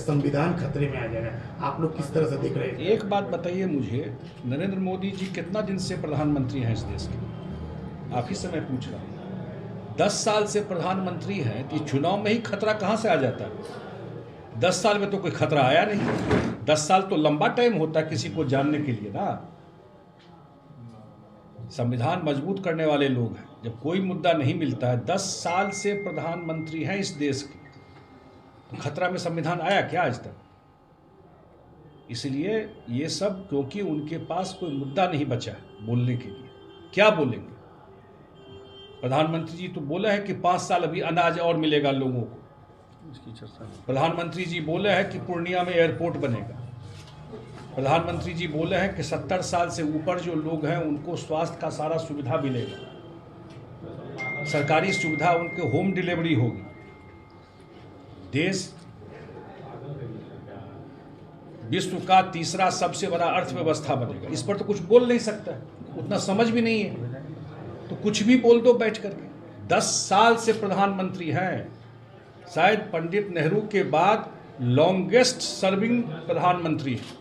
संविधान खतरे में आ जाएगा। आप लोग किस तरह से देख रहे हैं? एक बात बताइए मुझे, नरेंद्र मोदी जी कितना दिन से प्रधानमंत्री हैं इस देश के? आप ही से मैं पूछ रहा हूँ। 10 साल से प्रधानमंत्री हैं तो चुनाव में ही खतरा कहाँ से आ जाता है? 10 साल में तो कोई खतरा आया नहीं। 10 साल तो लंबा टाइम होता है किसी को जानने के लिए ना। संविधान मजबूत करने वाले लोग हैं, जब कोई मुद्दा नहीं मिलता है, 10 साल से प्रधानमंत्री हैं इस देश के, तो खतरा में संविधान आया क्या आज तक? इसलिए ये सब क्योंकि उनके पास कोई मुद्दा नहीं बचा है बोलने के लिए। क्या बोलेंगे? प्रधानमंत्री जी तो बोले हैं कि 5 साल अभी अनाज और मिलेगा लोगों को। इसकी चर्चा प्रधानमंत्री जी बोले हैं कि पूर्णिया में एयरपोर्ट बनेगा। प्रधानमंत्री जी बोले हैं कि 70 साल से ऊपर जो लोग हैं उनको स्वास्थ्य का सारा सुविधा मिलेगा, सरकारी सुविधा, उनके होम डिलीवरी होगी। देश विश्व का तीसरा सबसे बड़ा अर्थव्यवस्था बनेगा। इस पर तो कुछ बोल नहीं सकता है, उतना समझ भी नहीं है, तो कुछ भी बोल दो बैठ करके। 10 साल से प्रधानमंत्री हैं, शायद पंडित नेहरू के बाद लॉन्गेस्ट सर्विंग प्रधानमंत्री है।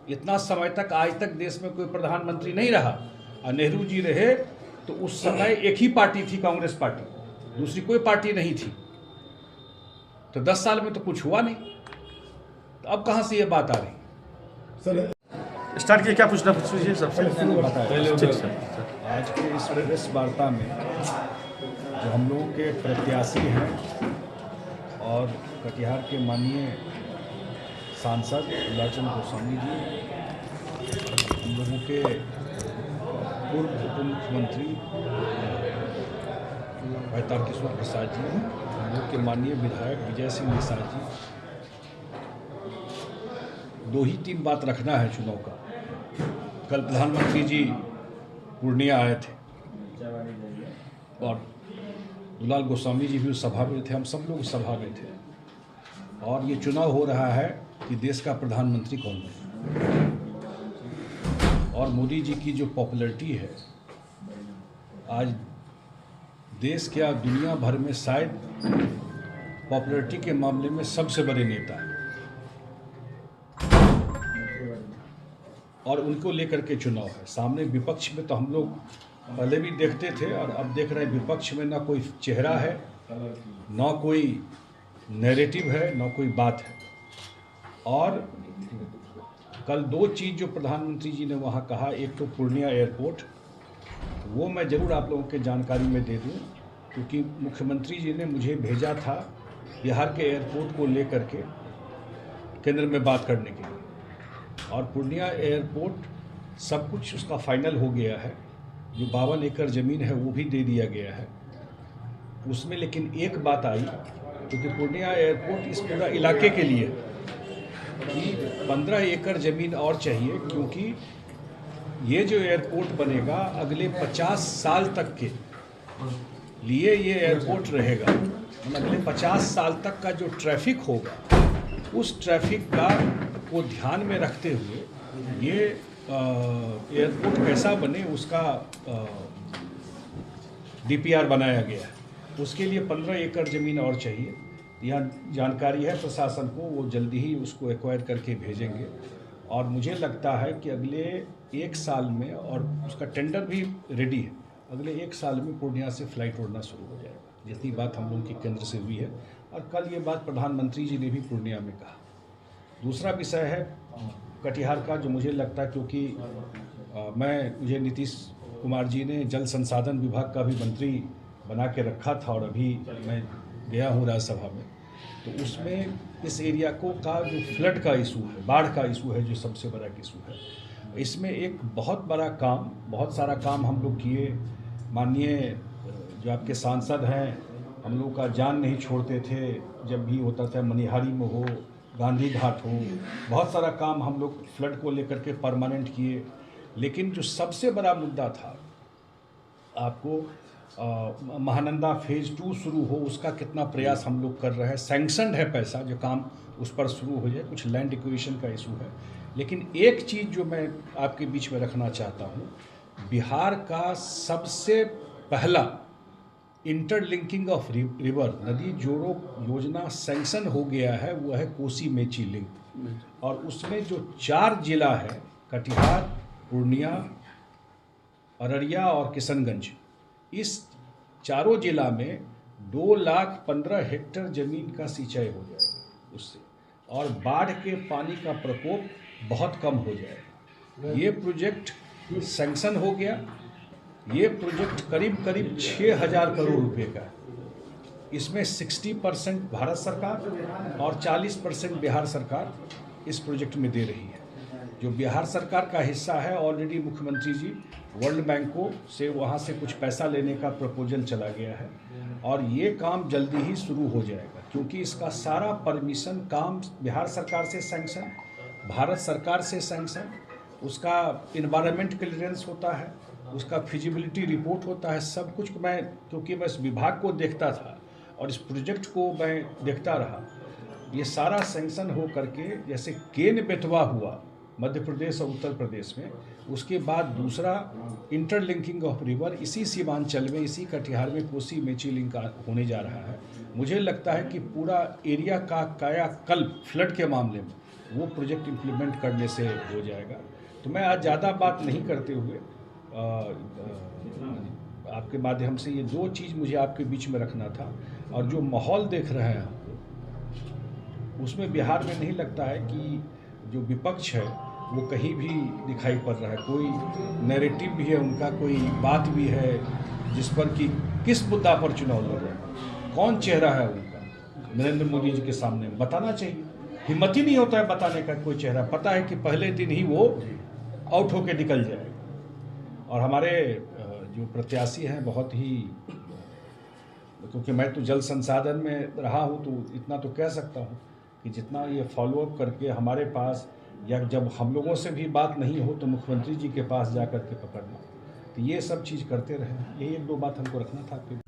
इतना समय तक आज तक देश में कोई प्रधानमंत्री नहीं रहा। और नेहरू जी रहे तो उस समय एक ही पार्टी थी, कांग्रेस पार्टी, दूसरी कोई पार्टी नहीं थी। तो 10 साल में तो कुछ हुआ नहीं, तो अब कहाँ से ये बात आ रही? सर स्टार्ट किया, क्या पूछना पूछिए सबसे। मैंने बताया ठीक सर। आज के इस प्रेस वार्ता में जो हम लोगों के प्रत्याशी हैं और कटिहार के माननीय सांसद दुलाचंद गोस्वामी जी, हम लोगों के पूर्व उप मुख्यमंत्री भाई तारकिशोर प्रसाद जी, हम लोग के माननीय विधायक विजय सिंह निषाद जी, 2 ही 3 बात रखना है चुनाव का। कल प्रधानमंत्री जी पूर्णिया आए थे और दुलाल गोस्वामी जी भी उस सभा में थे, हम सब लोग उस सभा में थे। और ये चुनाव हो रहा है कि देश का प्रधानमंत्री कौन बने। और मोदी जी की जो पॉपुलैरिटी है आज देश क्या दुनिया भर में शायद पॉपुलैरिटी के मामले में सबसे बड़े नेता है। और उनको लेकर के चुनाव है। सामने विपक्ष में तो हम लोग पहले भी देखते थे और अब देख रहे हैं विपक्ष में ना कोई चेहरा है, ना कोई नैरेटिव है, ना कोई बात है। और कल 2 चीज़ जो प्रधानमंत्री जी ने वहाँ कहा, एक तो पूर्णिया एयरपोर्ट, वो मैं ज़रूर आप लोगों के जानकारी में दे दूँ, क्योंकि मुख्यमंत्री जी ने मुझे भेजा था बिहार के एयरपोर्ट को लेकर के केंद्र में बात करने के लिए। और पूर्णिया एयरपोर्ट सब कुछ उसका फाइनल हो गया है, जो 52 एकड़ ज़मीन है वो भी दे दिया गया है उसमें। लेकिन एक बात आई, क्योंकि पूर्णिया एयरपोर्ट इस पूरा इलाके के लिए कि 15 एकड़ ज़मीन और चाहिए, क्योंकि ये जो एयरपोर्ट बनेगा अगले 50 साल तक के लिए ये एयरपोर्ट रहेगा। अगले 50 साल तक का जो ट्रैफिक होगा उस ट्रैफिक का को ध्यान में रखते हुए ये एयरपोर्ट कैसा बने उसका डीपीआर बनाया गया है। उसके लिए 15 एकड़ ज़मीन और चाहिए। यहाँ जानकारी है प्रशासन को, वो जल्दी ही उसको एक्वायर करके भेजेंगे। और मुझे लगता है कि अगले 1 साल में, और उसका टेंडर भी रेडी है, अगले 1 साल में पूर्णिया से फ़्लाइट उड़ना शुरू हो जाएगा, जितनी बात हम लोगों की केंद्र से हुई है। और कल ये बात प्रधानमंत्री जी ने भी पूर्णिया में कहा। दूसरा विषय है कटिहार का, जो मुझे लगता है, क्योंकि मुझे नीतीश कुमार जी ने जल संसाधन विभाग का भी मंत्री बना के रखा था, और अभी मैं गया हूँ राज्यसभा में, तो उसमें इस एरिया को का जो फ्लड का इशू है, बाढ़ का इशू है, जो सबसे बड़ा इशू है, इसमें एक बहुत बड़ा काम, बहुत सारा काम हम लोग किए। माननीय जो आपके सांसद हैं, हम लोग का जान नहीं छोड़ते थे, जब भी होता था, मनिहारी में हो, गांधी घाट हो, बहुत सारा काम हम लोग फ्लड को लेकर के परमानेंट किए। लेकिन जो सबसे बड़ा मुद्दा था, आपको महानंदा फेज़ 2 शुरू हो, उसका कितना प्रयास हम लोग कर रहे हैं। सैंक्शनड है पैसा, जो काम उस पर शुरू हो जाए। कुछ लैंड एक्विजिशन का इशू है। लेकिन एक चीज़ जो मैं आपके बीच में रखना चाहता हूँ, बिहार का सबसे पहला इंटरलिंकिंग ऑफ रिवर, नदी जोड़ो योजना सैंक्शन हो गया है, वो है कोसी मेची लिंक। और उसमें जो 4 जिला है, कटिहार, पूर्णिया, अररिया और किशनगंज, इस चारों जिला में 2,15,000 हेक्टेयर ज़मीन का सिंचाई हो जाएगा उससे, और बाढ़ के पानी का प्रकोप बहुत कम हो जाएगा। ये प्रोजेक्ट सैंक्शन हो गया। ये प्रोजेक्ट करीब करीब 6,000 करोड़ रुपए का है। इसमें 60% भारत सरकार और 40% बिहार सरकार इस प्रोजेक्ट में दे रही है। जो बिहार सरकार का हिस्सा है, ऑलरेडी मुख्यमंत्री जी वर्ल्ड बैंकों से वहाँ से कुछ पैसा लेने का प्रपोजल चला गया है, और ये काम जल्दी ही शुरू हो जाएगा, क्योंकि इसका सारा परमिशन काम बिहार सरकार से सैंक्शन, भारत सरकार से सैंक्शन, उसका इन्वायरमेंट क्लियरेंस होता है, उसका फिजिबिलिटी रिपोर्ट होता है, सब कुछ। क्योंकि मैं इस विभाग को देखता था और इस प्रोजेक्ट को मैं देखता रहा, ये सारा सैंक्शन हो करके, जैसे केन बेतवा हुआ मध्य प्रदेश और उत्तर प्रदेश में, उसके बाद दूसरा इंटरलिंकिंग ऑफ रिवर इसी सीमांचल में, इसी कटिहार में कोसी मेची लिंक होने जा रहा है। मुझे लगता है कि पूरा एरिया का कायाकल्प फ्लड के मामले में वो प्रोजेक्ट इम्प्लीमेंट करने से हो जाएगा। तो मैं आज ज़्यादा बात नहीं करते हुए आपके माध्यम से ये 2 चीज़ मुझे आपके बीच में रखना था। और जो माहौल देख रहे हैं आप, उसमें बिहार में नहीं लगता है कि जो विपक्ष है वो कहीं भी दिखाई पड़ रहा है। कोई नैरेटिव भी है उनका, कोई बात भी है जिस पर कि किस मुद्दा पर चुनाव लड़ रहे हैं, कौन चेहरा है उनका नरेंद्र मोदी जी के सामने बताना चाहिए। हिम्मत ही नहीं होता है बताने का कोई चेहरा, पता है कि पहले दिन ही वो आउट होके निकल जाएगा। और हमारे जो प्रत्याशी हैं बहुत ही, क्योंकि मैं तो जल संसाधन में रहा हूँ तो इतना तो कह सकता हूँ कि जितना ये फॉलोअप करके हमारे पास, या जब हम लोगों से भी बात नहीं हो तो मुख्यमंत्री जी के पास जा कर के पकड़ना, तो ये सब चीज़ करते रहे। यही 1-2 बात हमको रखना था आपके